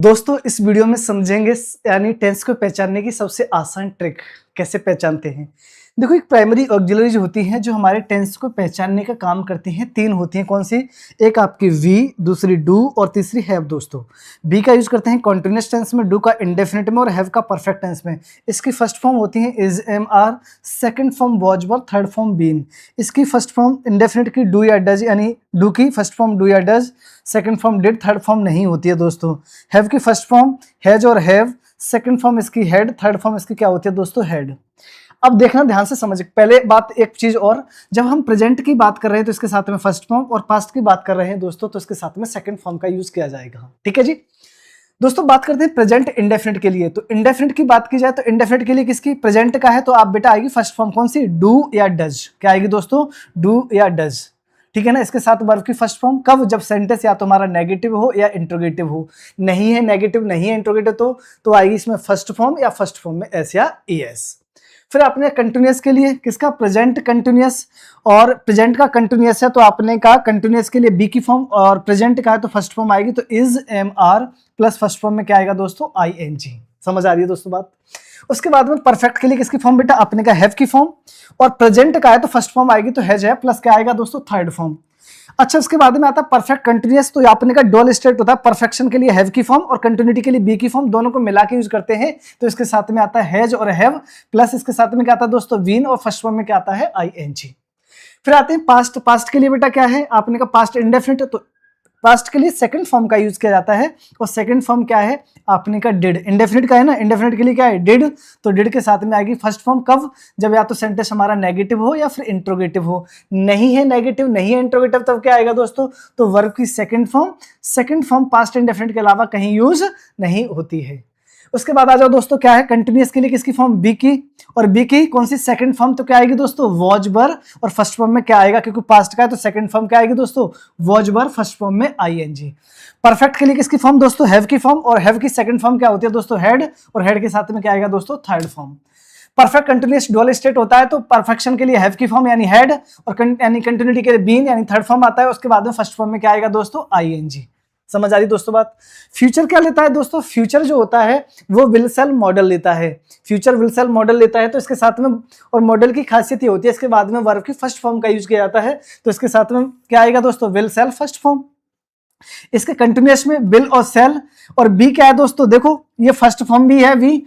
दोस्तों इस वीडियो में समझेंगे यानी टेंस को पहचानने की सबसे आसान ट्रिक कैसे पहचानते हैं। देखो एक प्राइमरी ऑक्सिलरीज होती हैं जो हमारे टेंस को पहचानने का काम करती हैं। तीन होती हैं, कौन सी? एक आपकी वी, दूसरी डू और तीसरी हैव। दोस्तों बी का यूज करते हैं कॉन्टिन्यूअस टेंस में, डू का इंडेफिनिट में और हैव का परफेक्ट टेंस में। इसकी फर्स्ट फॉर्म होती है is, am, are, second form was, were, third form been. इसकी फर्स्ट फॉर्म इंडेफिनिट की डू या डज, यानी डू की फर्स्ट फॉर्म डू या does, second form did, third form नहीं होती है। दोस्तों हैव की फर्स्ट फॉर्म हैज और हैव, सेकंड फॉर्म इसकी हैड, थर्ड फॉर्म इसकी क्या होती है दोस्तों? हैड। अब देखना ध्यान से समझ, पहले बात एक चीज और, जब हम प्रेजेंट की बात कर रहे हैं तो इसके साथ में फर्स्ट फॉर्म, और पास्ट की बात कर रहे हैं दोस्तों तो इसके साथ में सेकंड फॉर्म का यूज किया जाएगा। ठीक है जी। दोस्तों बात करते हैं प्रेजेंट इंडेफिनिट के लिए। तो इंडेफिनिट की बात की जाए तो इंडेफिनिट के लिए किसकी? प्रेजेंट का है, तो आप बेटा आएगी फर्स्ट फॉर्म कौन सी? डू या डज। क्या आएगी दोस्तों? डू या डज। ठीक है ना। इसके साथ वर्ब की फर्स्ट फॉर्म कब? जब सेंटेंस या तो हमारा नेगेटिव हो या इंट्रोगेटिव हो। नहीं है नेगेटिव, नहीं है इंट्रोगेटिव, तो आएगी इसमें फर्स्ट फॉर्म या फर्स्ट फॉर्म में एस या ईएस। फिर आपने कंटिन्यूअस के लिए किसका? प्रेजेंट कंटिन्यूअस, और प्रेजेंट का कंटिन्यूअस है तो आपने कहा कंटिन्यूअस के लिए बी की फॉर्म, और प्रेजेंट का है तो फर्स्ट फॉर्म आएगी तो is, am, are plus first form में क्या आएगा दोस्तों? I N G. समझ आ रही है दोस्तों बात? उसके बाद में परफेक्ट के लिए किसकी फॉर्म बेटा? अपने का हैव की फॉर्म, और प्रेजेंट का है तो फर्स्ट फॉर्म आएगी तो हैज है प्लस क्या आएगा दोस्तों? Third form. अच्छा उसके बाद में आता है परफेक्ट कंटिन्यूअस, तो आपने का डुअल स्टेट होता है। परफेक्शन के लिए हैव की फॉर्म और कंटिन्यूटी के लिए बी की फॉर्म, दोनों को मिला के यूज करते हैं। तो इसके साथ में आता है हैज और हैव, प्लस इसके साथ में क्या आता है दोस्तों? बीन, और फर्स्ट फॉर्म में क्या आता है? I N G. फिर आते हैं पास्ट। पास्ट के लिए बेटा क्या है? आपने का पास्ट इंडेफिनिट, तो पास्ट के लिए सेकंड फॉर्म का यूज किया जाता है, और सेकंड फॉर्म क्या है? आपने का डिड। इंडेफिनिट का है ना, इंडेफिनिट के लिए क्या है? डिड। तो डिड के साथ में आएगी फर्स्ट फॉर्म कब? जब या तो सेंटेंस हमारा नेगेटिव हो या फिर इंट्रोगेटिव हो। नहीं है नेगेटिव, नहीं है इंट्रोगेटिव, तब क्या आएगा दोस्तों? तो वर्ब की second form. Second form past indefinite के अलावा कहीं यूज नहीं होती है। उसके बाद आ जाओ दोस्तों, क्या है? कंटिन्यूअस के लिए किसकी फॉर्म? बी की, और बी की कौन सी? सेकंड फॉर्म, तो क्या आएगी दोस्तों? वॉज, वर, और फर्स्ट फॉर्म में क्या आएगा? क्योंकि पास्ट का है तो सेकंड फॉर्म क्या आएगी दोस्तों? वॉज, वर, फर्स्ट फॉर्म में आईएनजी। परफेक्ट के लिए किसकी फॉर्म दोस्तों? हैव की फॉर्म, और हैव की सेकंड फॉर्म क्या होती है दोस्तों? हैड, और हैड के साथ में क्या आएगा दोस्तों? Third form. Perfect continuous dual state होता है, तो परफेक्शन के लिए हैव की फॉर्म यानी हैड, और यानी कंटिन्यूटी के लिए बीन यानी थर्ड फॉर्म आता है। उसके बाद में फर्स्ट फॉर्म में क्या आएगा दोस्तों? आईएनजी। समझ आ रही दोस्तों बात? फ्यूचर क्या लेता है दोस्तों? फ्यूचर जो होता है वो विल सेल मॉडल लेता है। फ्यूचर विल सेल मॉडल लेता है, तो इसके साथ में, और मॉडल की खासियत ये होती है इसके बाद में वर्ब की फर्स्ट फॉर्म का यूज किया जाता है, तो इसके साथ में क्या आएगा दोस्तों? Will shall first form. इसके कंटिन्यूअस में विल और सेल, और बी क्या है दोस्तों? देखो ये फर्स्ट फॉर्म भी है वी,